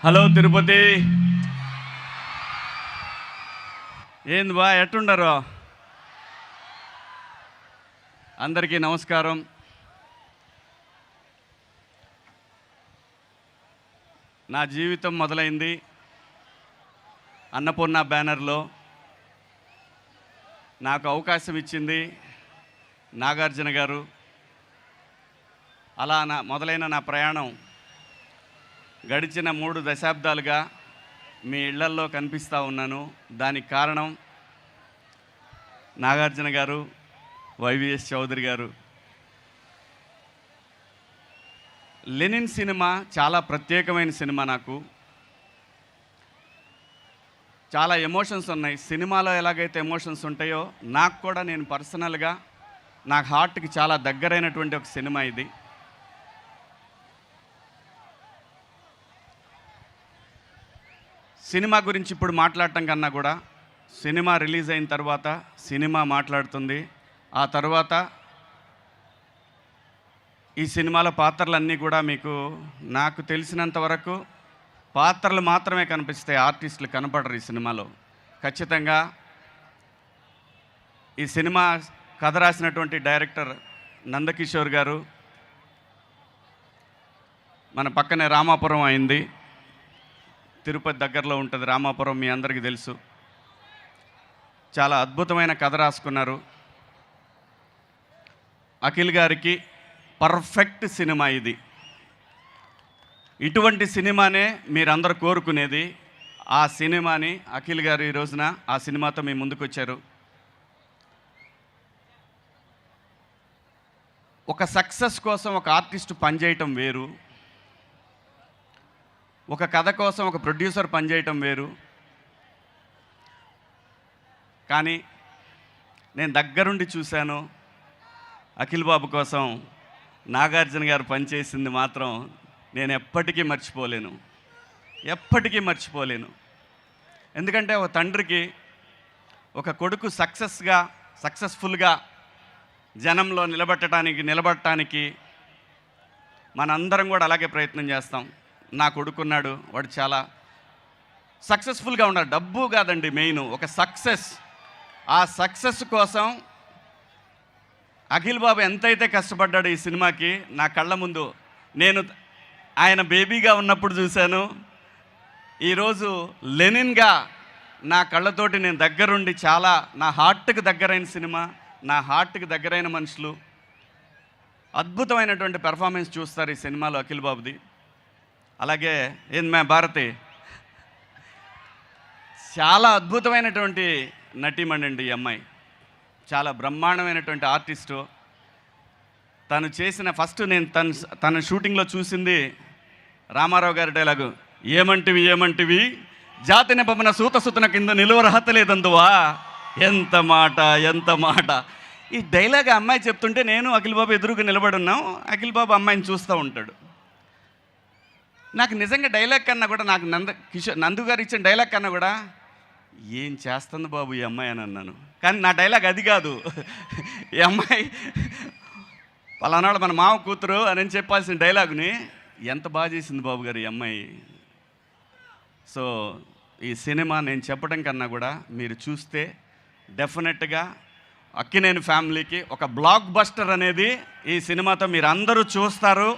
Hello Tirupati, ఏంది బా ఎట్టుండరు? అందరికీ నమస్కారం. నా జీవితం మొదలైంది అన్నపూర్ణ బ్యానర్లో. నాకు అవకాశం ఇచ్చింది నాగార్జున గారు. అలా మొదలైన నా ప్రయాణం గడిచిన 3 దశాబ్దాలుగా మీ ఇళ్లల్లో కనిపిస్తూ ఉన్నాను. దానికి కారణం నాగార్జున గారు, వైవిఎస్ చౌదరి గారు. లెనిన్ సినిమా చాలా ప్రత్యేకమైన సినిమా. నాకు చాలా ఎమోషన్స్ ఉన్నాయి. సినిమాలో ఎలాగైతే ఎమోషన్స్ ఉంటాయో నాకు కూడా, నేను పర్సనల్గా నాకు హార్ట్కి చాలా దగ్గరైనటువంటి ఒక సినిమా ఇది. సినిమా గురించి ఇప్పుడు మాట్లాడటం కన్నా కూడా సినిమా రిలీజ్ అయిన తర్వాత సినిమా మాట్లాడుతుంది. ఆ తర్వాత ఈ సినిమాలో పాత్రలన్నీ కూడా మీకు, నాకు తెలిసినంత వరకు పాత్రలు మాత్రమే కనిపిస్తాయి, ఆర్టిస్టులు కనపడరు ఈ సినిమాలో. ఖచ్చితంగా ఈ సినిమా కథ రాసినటువంటి డైరెక్టర్ నందకిషోర్ గారు. మన పక్కనే రామాపురం అయింది, తిరుపతి దగ్గరలో ఉంటుంది రామాపురం, మీ అందరికీ తెలుసు. చాలా అద్భుతమైన కథ రాసుకున్నారు. అఖిల్ గారికి పర్ఫెక్ట్ సినిమా ఇది. ఇటువంటి సినిమానే మీరందరూ కోరుకునేది. ఆ సినిమాని అఖిల్ గారు ఈ రోజున ఆ సినిమాతో మీ ముందుకు వచ్చారు. ఒక సక్సెస్ కోసం ఒక ఆర్టిస్ట్ పనిచేయటం వేరు, ఒక కథ కోసం ఒక ప్రొడ్యూసర్ పనిచేయటం వేరు. కానీ నేను దగ్గరుండి చూశాను, అఖిల్ బాబు కోసం నాగార్జున గారు పనిచేసింది మాత్రం నేను ఎప్పటికీ మర్చిపోలేను, ఎప్పటికీ మర్చిపోలేను. ఎందుకంటే ఒక తండ్రికి ఒక కొడుకు సక్సెస్ఫుల్గా జనంలో నిలబడటానికి మనందరం కూడా అలాగే ప్రయత్నం చేస్తాం. నా కొడుకున్నాడు, వాడు చాలా సక్సెస్ఫుల్గా ఉన్నాడు. డబ్బు కాదండి మెయిన్, ఒక సక్సెస్. ఆ సక్సెస్ కోసం అఖిల్ బాబు ఎంతైతే కష్టపడ్డాడు ఈ సినిమాకి, నా కళ్ళ ముందు నేను ఆయన బేబీగా ఉన్నప్పుడు చూశాను. ఈరోజు లెనిన్గా నా కళ్ళతోటి నేను దగ్గరుండి, చాలా నా హార్ట్కి దగ్గరైన సినిమా, నా హార్ట్కి దగ్గరైన మనుషులు, అద్భుతమైనటువంటి పెర్ఫార్మెన్స్ చూస్తారు ఈ సినిమాలో అఖిల్ బాబుది. అలాగే ఏంది భారతి, చాలా అద్భుతమైనటువంటి నటీమణి అండి ఈ అమ్మాయి. చాలా బ్రహ్మాండమైనటువంటి ఆర్టిస్టు. తను చేసిన ఫస్ట్ నేను తన షూటింగ్లో చూసింది రామారావు గారి డైలాగు, ఏమంటివి జాతి నిపమన సూతసుతన కింద నిలువరహత లేదందువా. ఎంత మాట. ఈ డైలాగ్ అమ్మాయి చెప్తుంటే నేను అఖిల్ బాబు ఎదురుగా నిలబడి ఉన్నాం. అఖిల్ బాబు అమ్మాయిని చూస్తూ ఉంటాడు. నాకు నిజంగా డైలాగ్ కన్నా కూడా, నాకు నందు గారు ఇచ్చిన డైలాగ్ కన్నా కూడా, ఏం చేస్తుంది బాబు ఈ అమ్మాయి అని అన్నాను. కానీ నా డైలాగ్ అది కాదు. ఈ అమ్మాయి పలానాడు మన మామ కూతురు అని చెప్పాల్సిన డైలాగుని ఎంత బాగా చేసింది బాబు గారు ఈ అమ్మాయి. సో ఈ సినిమా నేను చెప్పడం కన్నా కూడా మీరు చూస్తే డెఫినెట్గా అక్కినేని ఫ్యామిలీకి ఒక బ్లాక్ బస్టర్ అనేది ఈ సినిమాతో మీరు అందరూ చూస్తారు.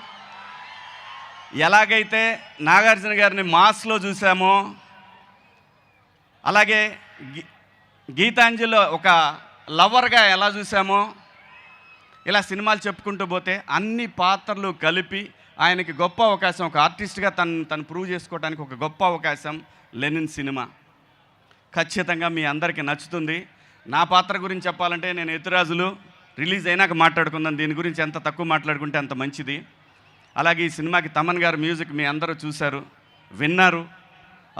ఎలాగైతే నాగార్జున గారిని మాస్లో చూసామో, అలాగే గీతాంజలిలో ఒక లవర్గా ఎలా చూసామో, ఇలా సినిమాలు చెప్పుకుంటూ పోతే అన్ని పాత్రలు కలిపి ఆయనకి గొప్ప అవకాశం, ఒక ఆర్టిస్ట్గా తను ప్రూవ్ చేసుకోవడానికి ఒక గొప్ప అవకాశం లెనిన్ సినిమా. ఖచ్చితంగా మీ అందరికీ నచ్చుతుంది. నా పాత్ర గురించి చెప్పాలంటే, నేను ఎత్తురాజులు రిలీజ్ అయినాక మాట్లాడుకుందాం, దీని గురించి ఎంత తక్కువ మాట్లాడుకుంటే అంత మంచిది. అలాగే ఈ సినిమాకి తమన్ గారు మ్యూజిక్ మీ అందరూ చూశారు, విన్నారు.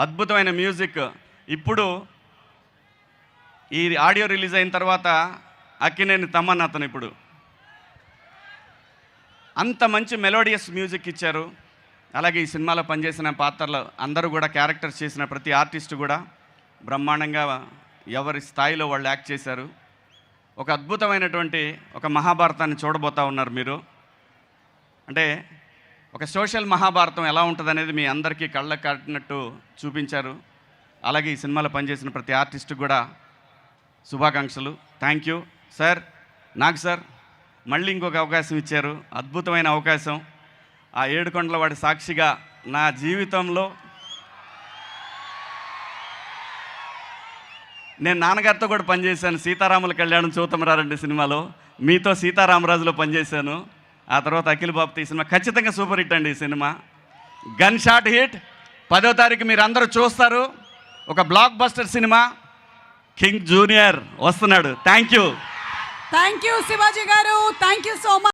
అద్భుతమైన మ్యూజిక్. ఇప్పుడు ఈ ఆడియో రిలీజ్ అయిన తర్వాత అక్కినేని తమన్ అతను ఇప్పుడు అంత మంచి మెలోడియస్ మ్యూజిక్ ఇచ్చారు. అలాగే ఈ సినిమాలో పనిచేసిన పాత్రలు అందరూ కూడా, క్యారెక్టర్స్ చేసిన ప్రతి ఆర్టిస్టు కూడా బ్రహ్మాండంగా ఎవరి స్థాయిలో వాళ్ళు యాక్ట్ చేశారు. ఒక అద్భుతమైనటువంటి ఒక మహాభారతాన్ని చూడబోతూ ఉన్నారు మీరు. అంటే ఒక సోషల్ మహాభారతం ఎలా ఉంటుందనేది మీ అందరికీ కళ్ళకు కట్టినట్టు చూపించారు. అలాగే ఈ సినిమాలో పనిచేసిన ప్రతి ఆర్టిస్ట్కి కూడా శుభాకాంక్షలు. Thank you sir. నాకు సార్ మళ్ళీ ఇంకొక అవకాశం ఇచ్చారు, అద్భుతమైన అవకాశం. ఆ ఏడుకొండల వాడి సాక్షిగా నా జీవితంలో నేను నాన్నగారితో కూడా పనిచేశాను. సీతారాముల కళ్యాణం చూతమరారండి సినిమాలో మీతో సీతారామరాజులో పనిచేశాను. ఆ తర్వాత అఖిల్ బాబుతో ఈ సినిమా ఖచ్చితంగా సూపర్ హిట్ అండి. ఈ సినిమా గన్ షాట్ హిట్. 10వ తారీఖు మీరు అందరూ చూస్తారు. ఒక block buster cinema. King junior వస్తున్నాడు. థ్యాంక్ యూ శివాజీ గారు. Thank you so much.